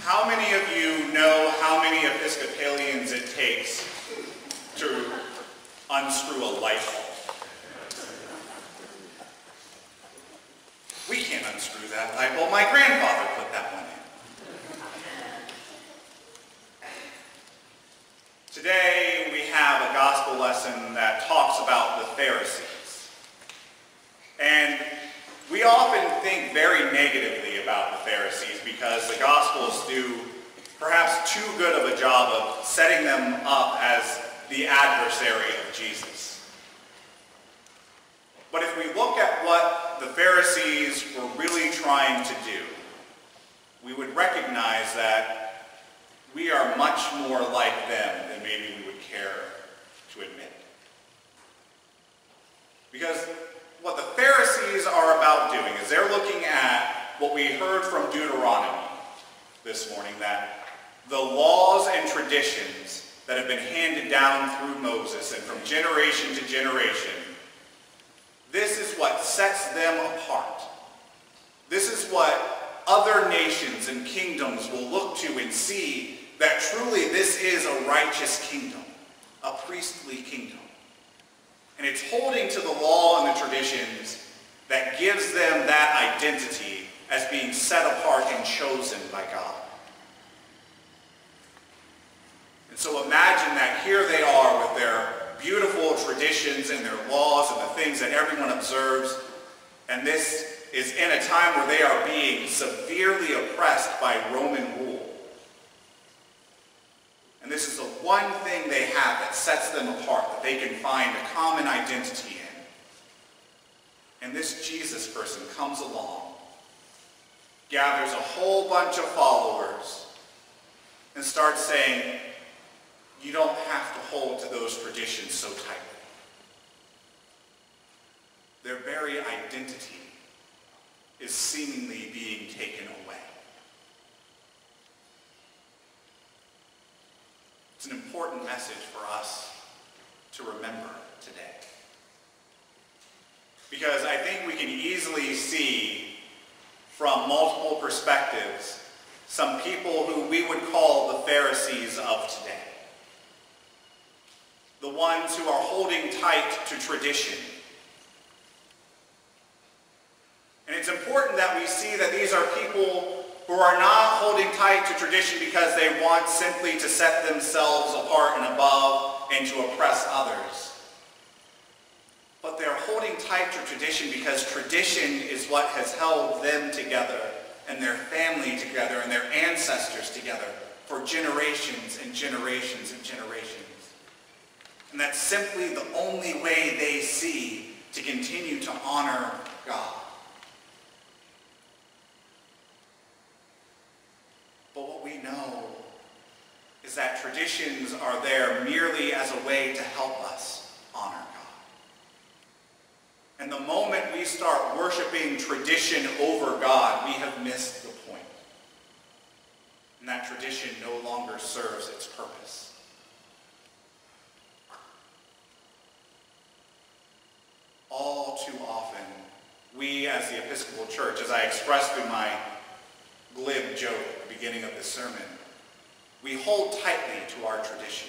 How many of you know how many Episcopalians it takes to unscrew a light bulb? We can't unscrew that light bulb. My grandfather put that one in. Today we have a gospel lesson that talks about the Pharisees. And we often think very negatively about the Pharisees because the Gospels do perhaps too good of a job of setting them up as the adversary of Jesus. But if we look at what the Pharisees were really trying to do, we would recognize that we are much more like them than maybe we would care to admit. Because what the Pharisees are about doing is they're looking at what we heard from Deuteronomy this morning, that the laws and traditions that have been handed down through Moses and from generation to generation, this is what sets them apart. This is what other nations and kingdoms will look to and see that truly this is a righteous kingdom, a priestly kingdom. And it's holding to the law and the traditions that gives them that identity as being set apart and chosen by God. And so imagine that here they are with their beautiful traditions and their laws and the things that everyone observes. And this is in a time where they are being severely oppressed by Roman rule. And this is the one thing they have that sets them apart, that they can find a common identity in. And this Jesus person comes along, gathers a whole bunch of followers, and starts saying, you don't have to hold to those traditions so tightly. Their very identity is seemingly being taken away. It's an important message for us to remember today. Because I think we can easily see from multiple perspectives some people who we would call the Pharisees of today. The ones who are holding tight to tradition. And it's important that we see that these are people who are not holding tight to tradition because they want simply to set themselves apart and above and to oppress others. But they're holding tight to tradition because tradition is what has held them together and their family together and their ancestors together for generations and generations and generations. And that's simply the only way they see to continue to honor God. But what we know is that traditions are there merely as a way to help us honor God. And the moment we start worshiping tradition over God, we have missed the point. And that tradition no longer serves its purpose. All too often, we as the Episcopal Church, as I expressed through my glib joke at the beginning of this sermon, we hold tightly to our tradition.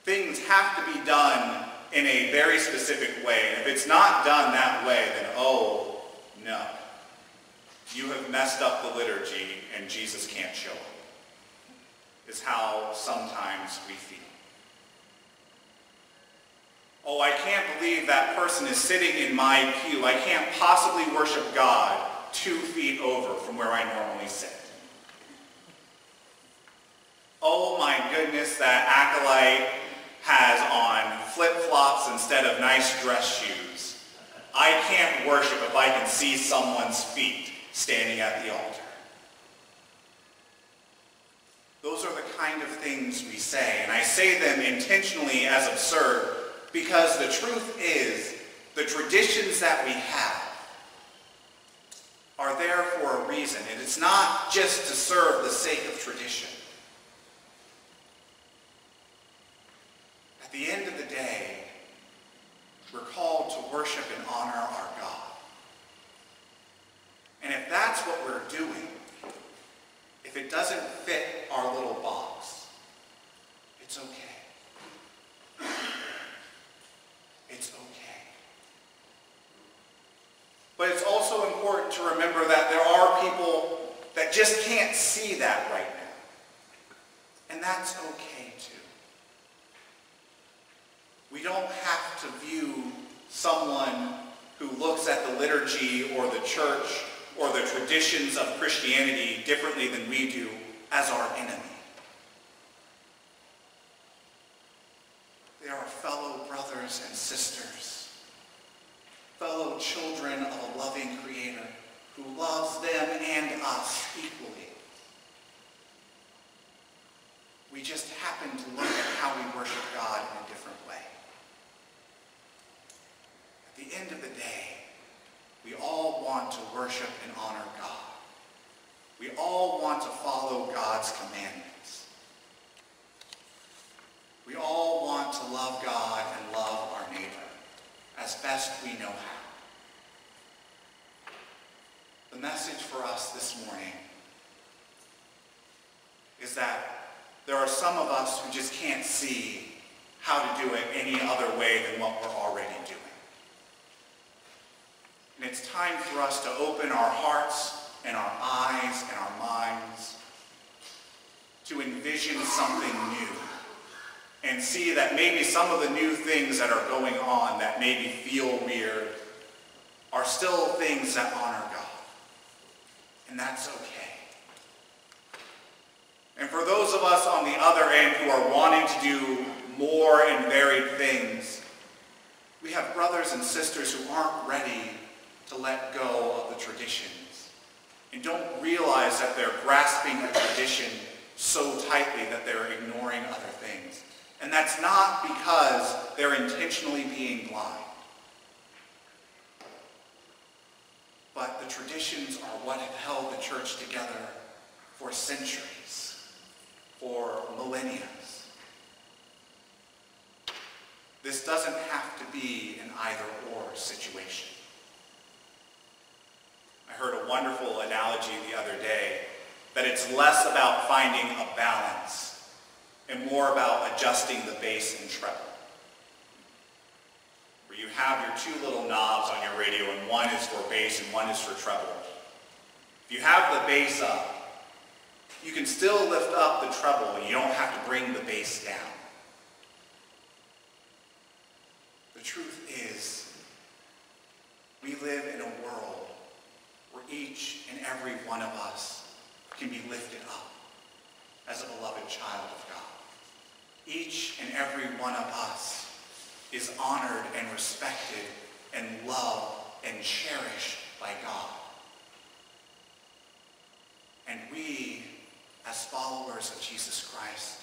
Things have to be done in a very specific way. And if it's not done that way, then oh, no. You have messed up the liturgy and Jesus can't show up, is how sometimes we feel. Oh, I can't believe that person is sitting in my pew. I can't possibly worship God 2 feet over from where I normally sit. Oh my goodness, that acolyte has on flip-flops instead of nice dress shoes. I can't worship if I can see someone's feet standing at the altar. Those are the kind of things we say, and I say them intentionally as absurd because the truth is the traditions that we have are there for a reason, and it's not just to serve the sake of tradition. At the end of the day, we're called to worship and honor our God. And if that's what we're doing, if it doesn't fit our little box, it's okay. It's okay. But it's also important to remember that there are people that just can't see that right now. And that's okay too. We don't have to view someone who looks at the liturgy or the church or the traditions of Christianity differently than we do as our enemy. They are fellow brothers and sisters, fellow children of a loving Creator who loves them and us equally. We just happen to look at how we worship God in a different way. At the end of the day, we all want to worship and honor God. We all want to follow God's commandments. We all want to love God and love our neighbor as best we know how. The message for us this morning is that there are some of us who just can't see how to do it any other way than what we're already doing. And it's time for us to open our hearts and our eyes and our minds to envision something new and see that maybe some of the new things that are going on that maybe feel weird are still things that honor God. And that's okay. And for those of us on the other end who are wanting to do more and varied things, we have brothers and sisters who aren't ready to let go of the traditions and don't realize that they're grasping a tradition so tightly that they're ignoring other things. And that's not because they're intentionally being blind. But the traditions are what have held the church together for centuries, for millennia. This doesn't have to be an either-or situation. I heard a wonderful analogy the other day that it's less about finding a balance and more about adjusting the bass and treble. Where you have your two little knobs on your radio and one is for bass and one is for treble. If you have the bass up, you can still lift up the treble and you don't have to bring the bass down. The truth is, we live in a world where each and every one of us can be lifted up as a beloved child of God. Each and every one of us is honored and respected and loved and cherished by God. And we, as followers of Jesus Christ,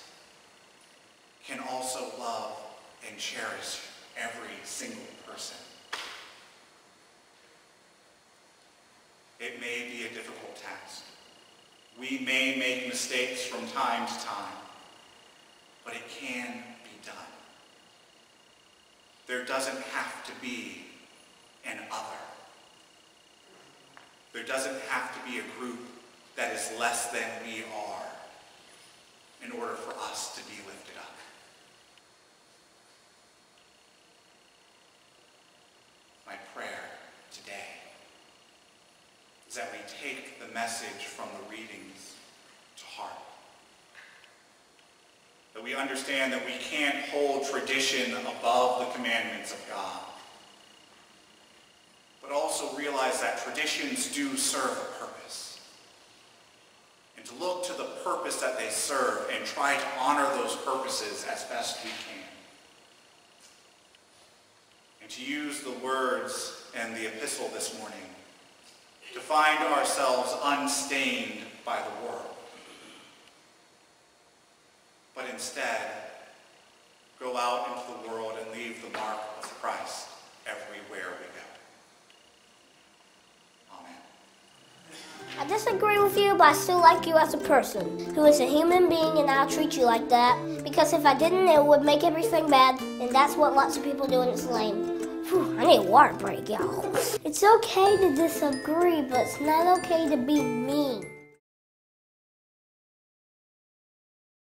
can also love and cherish every single person. It may be a difficult task. We may make mistakes from time to time, but it can be done. There doesn't have to be an other. There doesn't have to be a group that is less than we are in order for us to be lifted up. My prayer today is that we take the message from the readings to heart. That we understand that we can't hold tradition above the commandments of God. But also realize that traditions do serve a purpose. And to look to the purpose that they serve and try to honor those purposes as best we can. And to use the words in the epistle this morning, to find ourselves unstained by the world. But instead, go out into the world and leave the mark of Christ everywhere we go. Amen. I disagree with you, but I still like you as a person who is a human being, and I'll treat you like that. Because if I didn't, it would make everything bad, and that's what lots of people do, and it's lame. Whew, I need a water break, y'all. It's okay to disagree, but it's not okay to be mean.